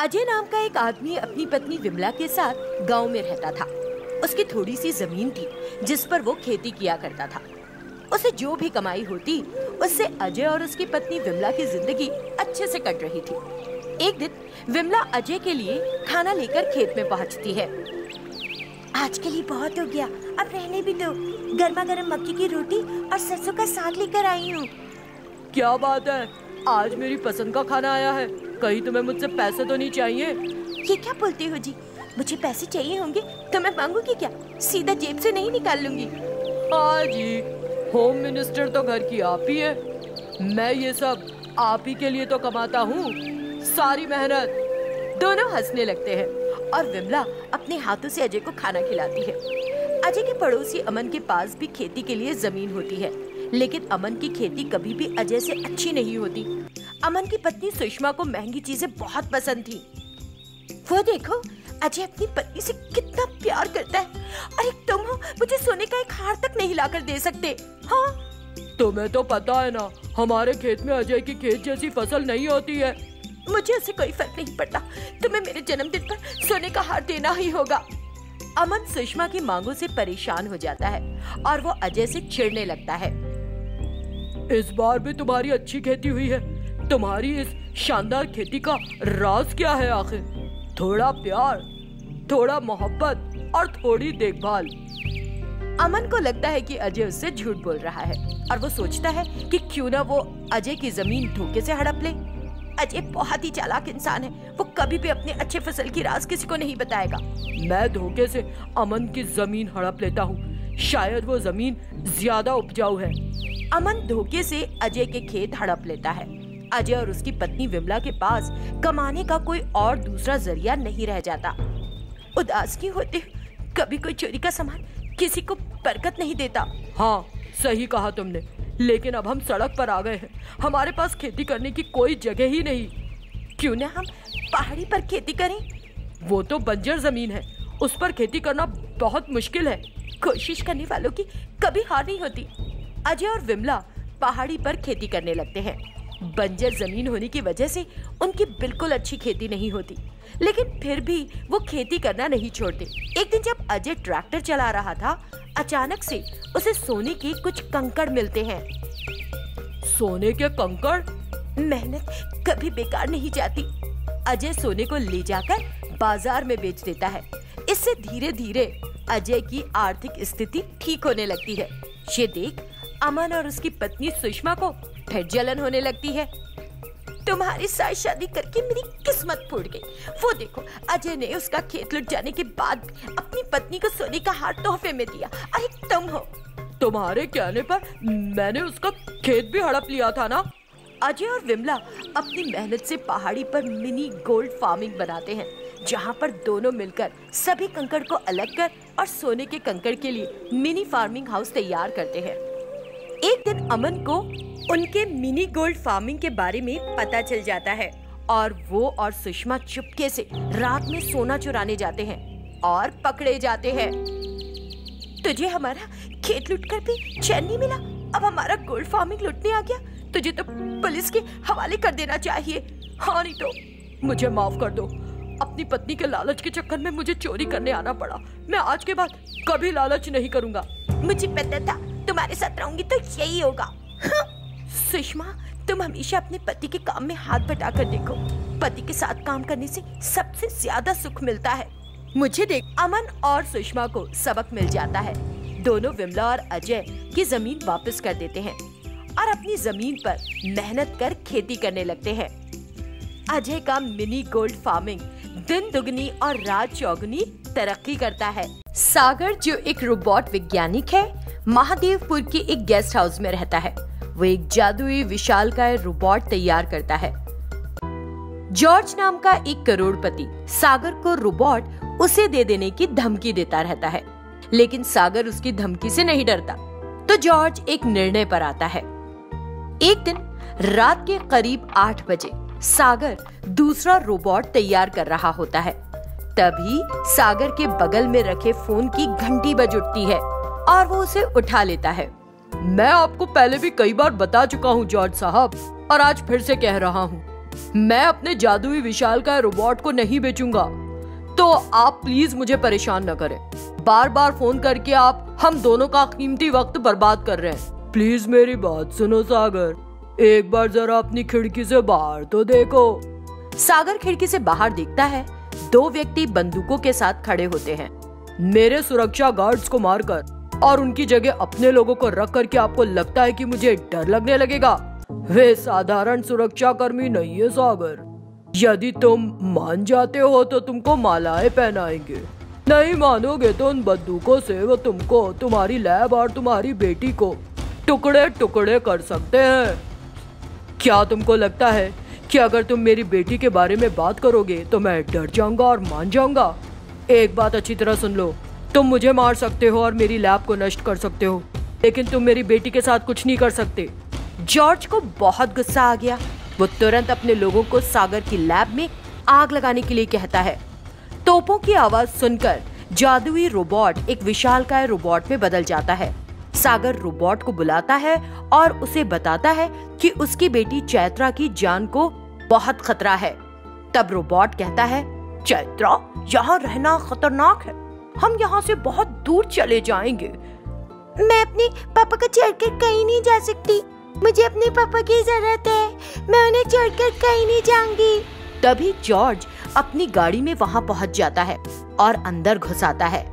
अजय नाम का एक आदमी अपनी पत्नी विमला के साथ गांव में रहता था। उसकी थोड़ी सी जमीन थी जिस पर वो खेती किया करता था। उसे जो भी कमाई होती उससे अजय और उसकी पत्नी विमला की जिंदगी अच्छे से कट रही थी। एक दिन विमला अजय के लिए खाना लेकर खेत में पहुंचती है। आज के लिए बहुत हो गया, अब रहने भी दो। गर्मा गर्म मक्की की रोटी और सरसों का साग लेकर आई हूँ। क्या बात है, आज मेरी पसंद का खाना आया है। कहीं तुम्हें मुझसे पैसे तो नहीं चाहिए? ये क्या बोलते हो जी, मुझे पैसे चाहिए होंगे तो मैं मांगूंगी क्या? सीधा जेब से नहीं निकाल लूंगी। हाँ जी, होम मिनिस्टर तो घर की आप ही है। मैं ये सब आप ही के लिए तो कमाता हूँ, सारी मेहनत। दोनों हंसने लगते हैं और विमला अपने हाथों से अजय को खाना खिलाती है। अजय के पड़ोसी अमन के पास भी खेती के लिए जमीन होती है, लेकिन अमन की खेती कभी भी अजय से अच्छी नहीं होती। अमन की पत्नी सुषमा को महंगी चीजें बहुत पसंद थी। वो देखो, अजय अपनी पत्नी से कितना प्यार करता है। अरे तुम हो, मुझे सोने का एक हार तक नहीं लाकर दे सकते। हाँ, तुम्हें तो पता है ना, हमारे खेत में अजय की खेत जैसी फसल नहीं होती है। मुझे उससे कोई फर्क नहीं पड़ता, तुम्हें मेरे जन्मदिन पर सोने का हार देना ही होगा। अमन सुषमा की मांगों से परेशान हो जाता है और वो अजय से चिढ़ने लगता है। इस बार भी तुम्हारी अच्छी खेती हुई है। तुम्हारी इस शानदार खेती का राज क्या है आखिर? थोड़ा प्यार, थोड़ा मोहब्बत और थोड़ी देखभाल। अमन को लगता है कि अजय उससे झूठ बोल रहा है और वो सोचता है कि क्यों ना वो अजय की जमीन धोखे से हड़प ले। अजय बहुत ही चालाक इंसान है, वो कभी भी अपने अच्छे फसल की राज किसी को नहीं बताएगा। मैं धोखे से अमन की जमीन हड़प लेता हूँ, शायद वो जमीन ज्यादा उपजाऊ है। अमन धोखे से अजय के खेत हड़प लेता है। अजय और उसकी पत्नी विमला के पास कमाने का कोई और दूसरा जरिया नहीं रह जाता। उदास क्यों होते? कभी कोई चोरी का सामान किसी को बरकत नहीं देता। हाँ, सही कहा तुमने, लेकिन अब हम सड़क पर आ गए हैं। हमारे पास खेती करने की कोई जगह ही नहीं। क्यों ना हम पहाड़ी पर खेती करें? वो तो बंजर जमीन है, उस पर खेती करना बहुत मुश्किल है। कोशिश करने वालों की कभी हार नहीं होती। अजय और विमला पहाड़ी पर खेती करने लगते हैं। बंजर जमीन होने की वजह से उनकी बिल्कुल अच्छी खेती नहीं होती, लेकिन फिर भी वो खेती करना नहीं छोड़ते। एक दिन जब अजय ट्रैक्टर चला रहा था, अचानक से उसे सोने के कुछ कंकड़ मिलते हैं। सोने के कंकड़? मेहनत कभी बेकार नहीं जाती। अजय सोने को ले जाकर बाजार में बेच देता है। इससे धीरे धीरे अजय की आर्थिक स्थिति ठीक होने लगती है। ये देख अमन और उसकी पत्नी सुषमा को फिर जलन होने लगती है। तुम्हारी साथ शादी करके मेरी किस्मत फूट गई। वो देखो, अजय ने उसका खेत लुट जाने के बाद अपनी पत्नी को सोने का हार तोहफे में दिया। अरे तुम हो। तुम्हारे कहने पर मैंने उसका खेत भी हड़प लिया था ना। अजय और विमला अपनी मेहनत से पहाड़ी पर मिनी गोल्ड फार्मिंग बनाते हैं, जहाँ पर दोनों मिलकर सभी कंकड़ को अलग कर और सोने के कंकड़ के लिए मिनी फार्मिंग हाउस तैयार करते हैं। एक दिन अमन को उनके मिनी गोल्ड फार्मिंग के बारे में पता चल जाता है और वो और सुषमा चुपके से रात में सोना चुराने जाते हैं और पकड़े जाते हैं। तुझे हमारा खेत लूटकर भी चैन नहीं मिला, अब हमारा गोल्ड फार्मिंग लूटने आ गया। तुझे तो पुलिस के हवाले कर देना चाहिए। हाँ, नहीं तो मुझे माफ कर दो। अपनी पत्नी के लालच के चक्कर में मुझे चोरी करने आना पड़ा। मैं आज के बाद कभी लालच नहीं करूँगा। मुझे पता था तुम्हारे साथ रहूंगी तो यही होगा। सुषमा, तुम हमेशा अपने पति के काम में हाथ बटाकर देखो। पति के साथ काम करने से सबसे ज्यादा सुख मिलता है। मुझे देख। अमन और सुषमा को सबक मिल जाता है। दोनों विमला और अजय की जमीन वापस कर देते हैं और अपनी जमीन पर मेहनत कर खेती करने लगते हैं। अजय का मिनी गोल्ड फार्मिंग दिन दुगनी और रात चौगुनी तरक्की करता है। सागर, जो एक रोबोट वैज्ञानिक है, महादेवपुर के एक गेस्ट हाउस में रहता है। वो एक जादुई विशालकाय रोबोट तैयार करता है। जॉर्ज नाम का एक करोड़पति सागर को रोबोट उसे दे देने की धमकी देता रहता है, लेकिन सागर उसकी धमकी से नहीं डरता। तो जॉर्ज एक निर्णय पर आता है। एक दिन रात के करीब 8 बजे सागर दूसरा रोबोट तैयार कर रहा होता है। तभी सागर के बगल में रखे फोन की घंटी बज उठती है और वो उसे उठा लेता है। मैं आपको पहले भी कई बार बता चुका हूँ जॉर्ज साहब, और आज फिर से कह रहा हूँ, मैं अपने जादुई विशालकाय रोबोट को नहीं बेचूंगा। तो आप प्लीज मुझे परेशान न करें। बार बार फोन करके आप हम दोनों का कीमती वक्त बर्बाद कर रहे हैं। प्लीज मेरी बात सुनो सागर, एक बार जरा अपनी खिड़की से बाहर तो देखो। सागर खिड़की से बाहर देखता है। 2 व्यक्ति बंदूकों के साथ खड़े होते हैं। मेरे सुरक्षा गार्ड्स को मारकर और उनकी जगह अपने लोगों को रख कर के आपको लगता है कि मुझे डर लगने लगेगा? वे साधारण सुरक्षा कर्मी नहीं है सागर। यदि तुम मान जाते हो तो तुमको मालाएं पहनाएंगे, नहीं मानोगे तो उन बंदूकों से वो तुमको, तुम्हारी लैब और तुम्हारी बेटी को टुकड़े टुकड़े कर सकते हैं। क्या तुमको लगता है कि अगर तुम मेरी बेटी के बारे में बात करोगे तो मैं डर जाऊंगा और मान जाऊंगा? एक बात अच्छी तरह सुन लो, तुम मुझे मार सकते हो और मेरी लैब को नष्ट कर सकते हो, लेकिन तुम मेरी बेटी के साथ कुछ नहीं कर सकते। जॉर्ज को बहुत गुस्सा आ गया। वो तुरंत अपने लोगों को सागर की लैब में आग लगाने के लिए कहता है। तोपों की आवाज सुनकर जादुई रोबोट एक विशालकाय रोबोट में बदल जाता है। सागर रोबोट को बुलाता है और उसे बताता है कि उसकी बेटी चैत्रा की जान को बहुत खतरा है। तब रोबोट कहता है, चैत्रा, यहाँ रहना खतरनाक है, हम यहाँ से बहुत दूर चले जाएंगे। मैं अपने पापा को छोड़कर कहीं नहीं जा सकती, मुझे अपने पापा की जरूरत है, मैं उन्हें छोड़कर कहीं नहीं जाऊंगी। तभी जॉर्ज अपनी गाड़ी में वहाँ पहुँच जाता है और अंदर घुस आता है।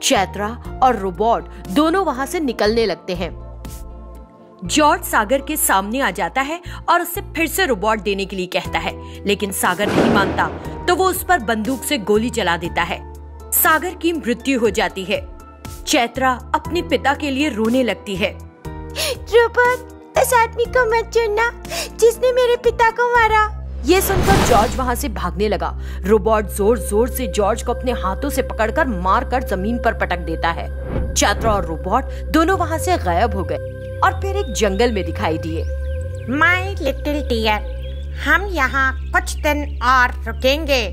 चैत्रा और रोबोट दोनों वहाँ से निकलने लगते हैं। जॉर्ज सागर के सामने आ जाता है और उससे फिर से रोबोट देने के लिए कहता है, लेकिन सागर नहीं मानता तो वो उस पर बंदूक से गोली चला देता है। सागर की मृत्यु हो जाती है। चैत्रा अपने पिता के लिए रोने लगती है। रोबोट, इस आदमी को मत चुनना जिसने मेरे पिता को मारा। ये सुनकर जॉर्ज वहाँ से भागने लगा। रोबोट जोर जोर से जॉर्ज को अपने हाथों से पकड़कर मारकर जमीन पर पटक देता है। चैत्रा और रोबोट दोनों वहाँ से गायब हो गए और फिर एक जंगल में दिखाई दिए। माय लिटिल डियर, हम यहाँ कुछ दिन और रुकेंगे।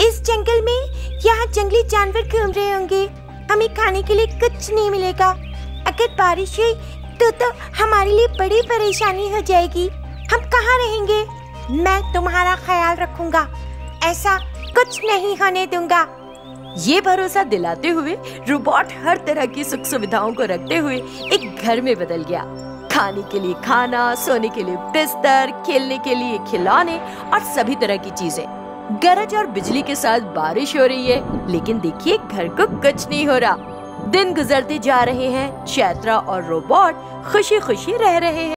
इस जंगल में यहाँ जंगली जानवर घूम रहे होंगे, हमें खाने के लिए कुछ नहीं मिलेगा। अगर बारिश हुई तो हमारे लिए बड़ी परेशानी हो जाएगी। हम कहाँ रहेंगे? मैं तुम्हारा ख्याल रखूंगा, ऐसा कुछ नहीं होने दूंगा। ये भरोसा दिलाते हुए रोबोट हर तरह की सुख सुविधाओं को रखते हुए एक घर में बदल गया। खाने के लिए खाना, सोने के लिए बिस्तर, खेलने के लिए खिलौने और सभी तरह की चीजें। गरज और बिजली के साथ बारिश हो रही है, लेकिन देखिए घर को कुछ नहीं हो रहा। दिन गुजरते जा रहे हैं। चैत्रा और रोबोट खुशी खुशी रह रहे हैं।